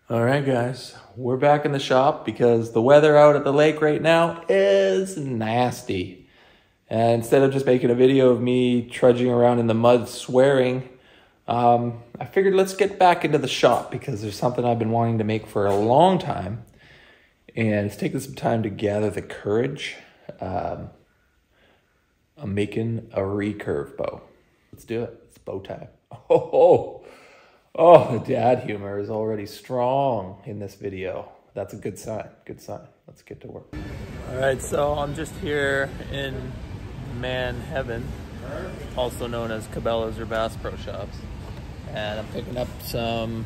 All right, guys, we're back in the shop because the weather out at the lake right now is nasty. And instead of just making a video of me trudging around in the mud swearing, I figured let's get back into the shop because there's something I've been wanting to make for a long time. And it's taken some time to gather the courage. I'm making a recurve bow. Let's do it. It's bow time. Oh, the dad humor is already strong in this video. That's a good sign, good sign. Let's get to work. All right, so I'm just here in Man Heaven, also known as Cabela's or Bass Pro Shops. And I'm picking up some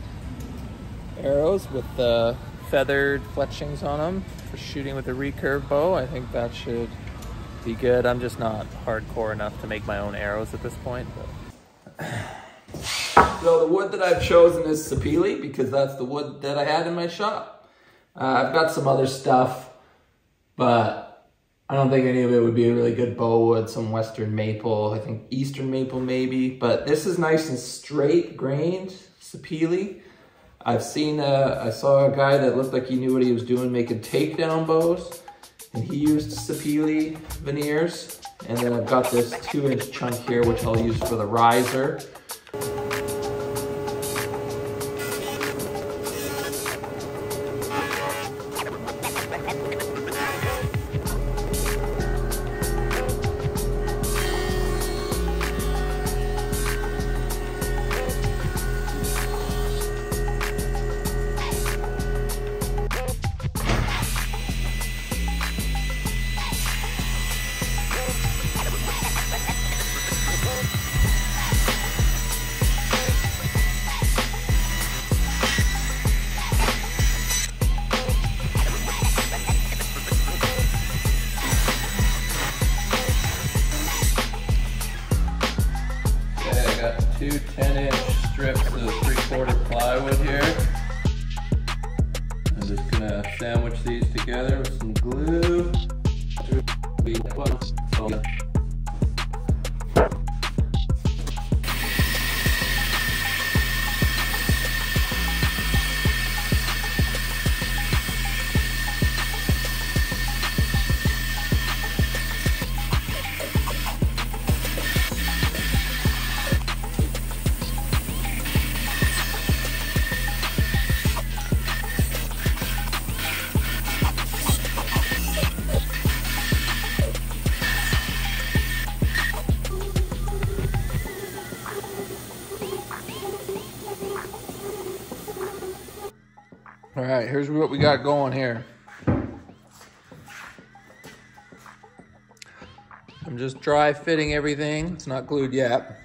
arrows with the feathered fletchings on them for shooting with a recurve bow. I think that should be good. I'm just not hardcore enough to make my own arrows at this point. But so the wood that I've chosen is sapele because that's the wood that I had in my shop. I've got some other stuff, but I don't think any of it would be a really good bow wood. Some western maple, I think eastern maple maybe, but this is nice and straight grained sapele. I saw a guy that looked like he knew what he was doing making takedown bows, and he used sapele veneers. And then I've got this 2-inch chunk here, which I'll use for the riser. Two 10-inch strips of 3/4 plywood here. I'm just gonna sandwich these together with some glue. All right, here's what we got going here. I'm just dry fitting everything. It's not glued yet.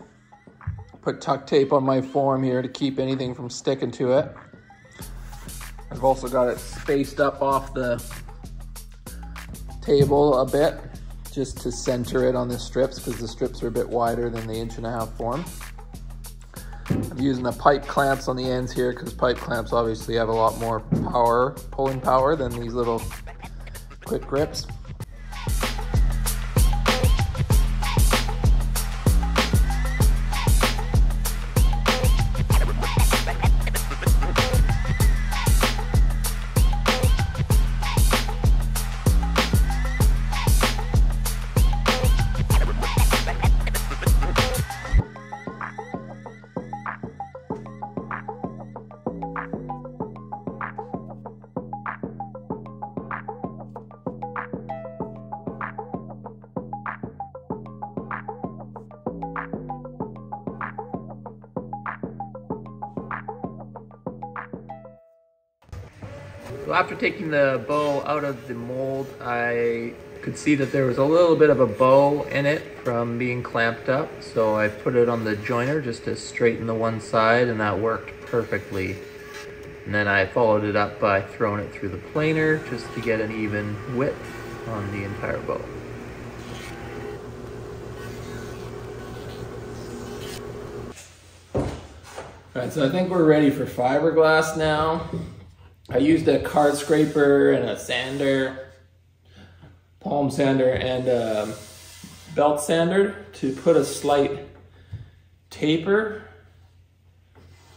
Put tuck tape on my form here to keep anything from sticking to it. I've also got it spaced up off the table a bit just to center it on the strips because the strips are a bit wider than the 1.5-inch form. I'm using the pipe clamps on the ends here because pipe clamps obviously have a lot more power, pulling power than these little quick grips. So after taking the bow out of the mold, I could see that there was a little bit of a bow in it from being clamped up. So I put it on the joiner just to straighten the one side, and that worked perfectly. And then I followed it up by throwing it through the planer just to get an even width on the entire bow. All right, so I think we're ready for fiberglass now. I used a card scraper and a sander, palm sander, and a belt sander to put a slight taper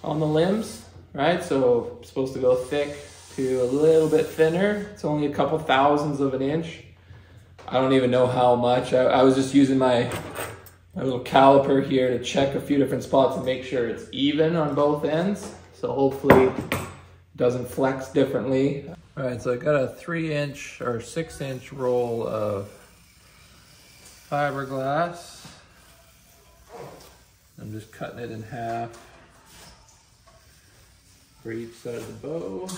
on the limbs right? So I'm supposed to go thick to a little bit thinner. It's only a couple thousandths of an inch. I don't even know how much. I was just using my little caliper here to check a few different spots and make sure it's even on both ends. So hopefully it doesn't flex differently. All right, so I got a 3-inch or 6-inch roll of fiberglass. I'm just cutting it in half for each side of the bow.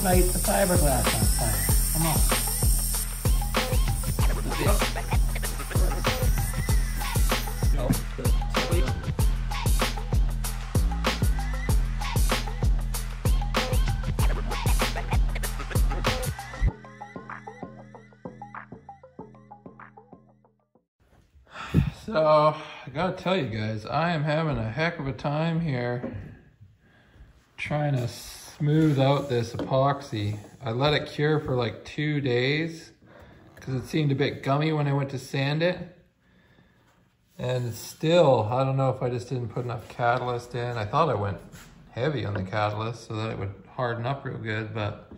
Light the fiberglass on fire. Come on. So, I gotta tell you guys, I am having a heck of a time here trying to smooth out this epoxy. I let it cure for like 2 days because it seemed a bit gummy when I went to sand it. And still, I don't know if I just didn't put enough catalyst in. I thought I went heavy on the catalyst so that it would harden up real good, but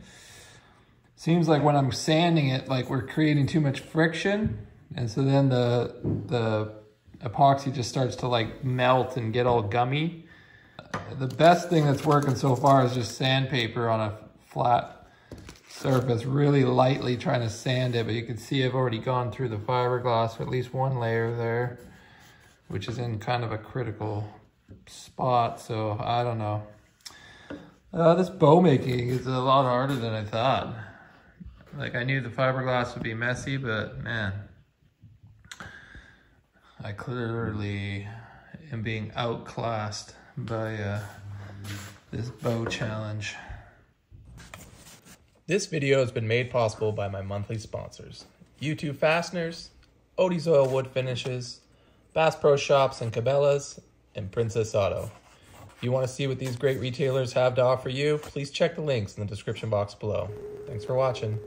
seems like when I'm sanding it, like we're creating too much friction. And so then the epoxy just starts to like melt and get all gummy. The best thing that's working so far is just sandpaper on a flat surface, really lightly trying to sand it, but you can see I've already gone through the fiberglass for at least one layer there, which is in kind of a critical spot, so I don't know. This bow making is a lot harder than I thought. Like, I knew the fiberglass would be messy, but man, I clearly am being outclassed by this bow challenge. This video has been made possible by my monthly sponsors: U2 Fasteners, Odie's Oil Wood Finishes, Bass Pro Shops and Cabela's, and Princess Auto. If you want to see what these great retailers have to offer you, please check the links in the description box below. Thanks for watching.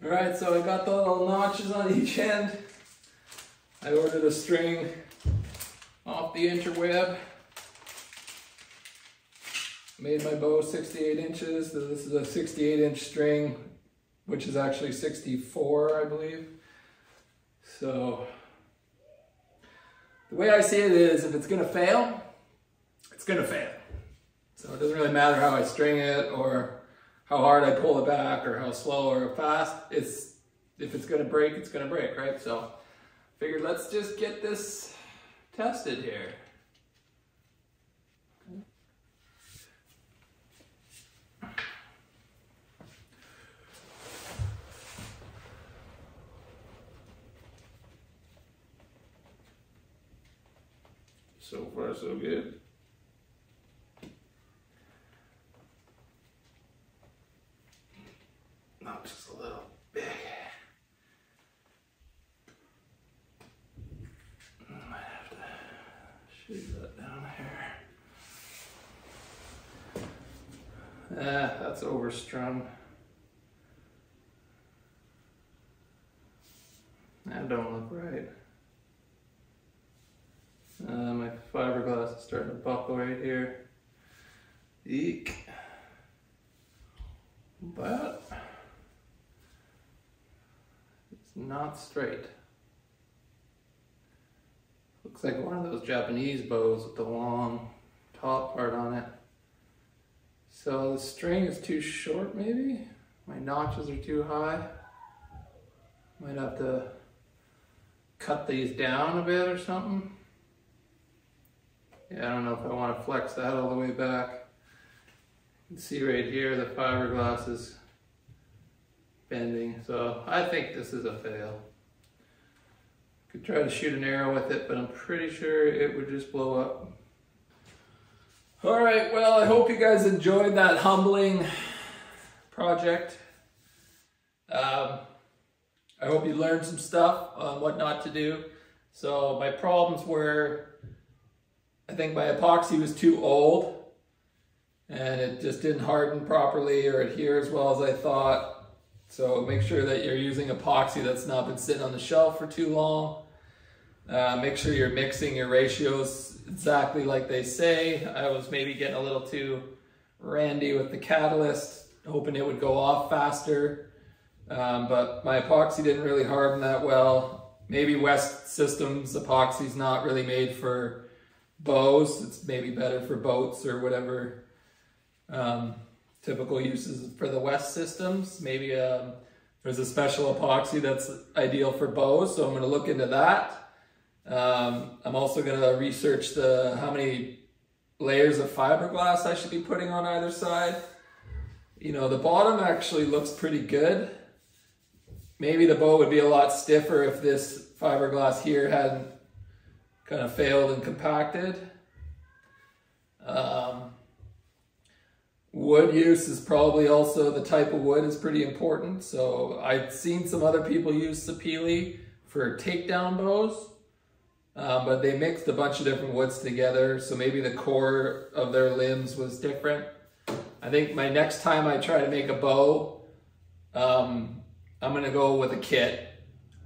All right, so I got the little notches on each end. I ordered a string off the interweb. Made my bow 68 inches. So this is a 68-inch string, which is actually 64, I believe. So the way I see it is, if it's gonna fail, it's gonna fail. So it doesn't really matter how I string it or how hard I pull it back or how slow or fast. If it's gonna break, it's gonna break, right? So figured let's just get this tested here. So far, so good. Not just a little big. I might have to shave that down here. That's overstrung. That don't look right. My fiberglass is starting to buckle right here. Eek. But it's not straight. Looks like one of those Japanese bows with the long top part on it. So the string is too short maybe? My notches are too high. Might have to cut these down a bit or something. Yeah, I don't know if I want to flex that all the way back. You can see right here the fiberglass is bending, so I think this is a fail. Could try to shoot an arrow with it, but I'm pretty sure it would just blow up. All right, well, I hope you guys enjoyed that humbling project. I hope you learned some stuff on what not to do. So my problems were, I think my epoxy was too old and it just didn't harden properly or adhere as well as I thought. So make sure that you're using epoxy that's not been sitting on the shelf for too long. Make sure you're mixing your ratios exactly like they say. I was maybe getting a little too randy with the catalyst, hoping it would go off faster. But my epoxy didn't really harden that well. Maybe West Systems epoxy is not really made for bows. It's maybe better for boats or whatever typical uses for the West Systems. Maybe there's a special epoxy that's ideal for bows, so I'm going to look into that. I'm also going to research how many layers of fiberglass I should be putting on either side. You know, the bottom actually looks pretty good. Maybe the bow would be a lot stiffer if this fiberglass here hadn't kind of failed and compacted. Wood use is probably also, the type of wood is pretty important. So I've seen some other people use sapele for takedown bows, but they mixed a bunch of different woods together. So maybe the core of their limbs was different. I think my next time I try to make a bow, I'm gonna go with a kit.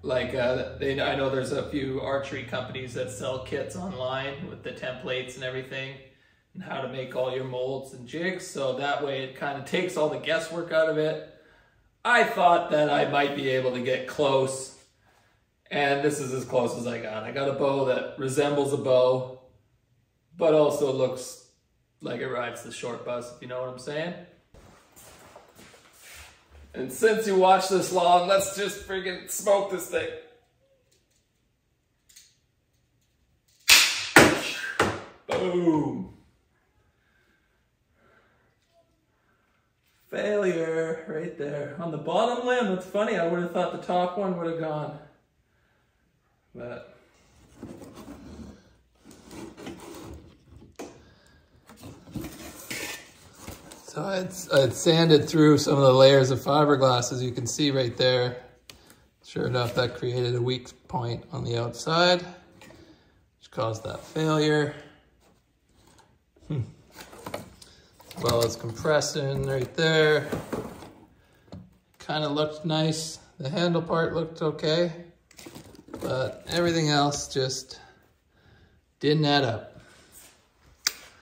Like I know there's a few archery companies that sell kits online with the templates and everything and how to make all your molds and jigs. So that way it kind of takes all the guesswork out of it. I thought that I might be able to get close, and this is as close as I got. I got a bow that resembles a bow, but also looks like it rides the short bus, if you know what I'm saying. And since you watched this long, let's just freaking smoke this thing. Boom. Failure right there. On the bottom limb, it's funny, I would have thought the top one would have gone. But so I'd sanded through some of the layers of fiberglass, as you can see right there. Sure enough, that created a weak point on the outside, which caused that failure. As well as compressing right there. Kind of looked nice. The handle part looked okay, but everything else just didn't add up.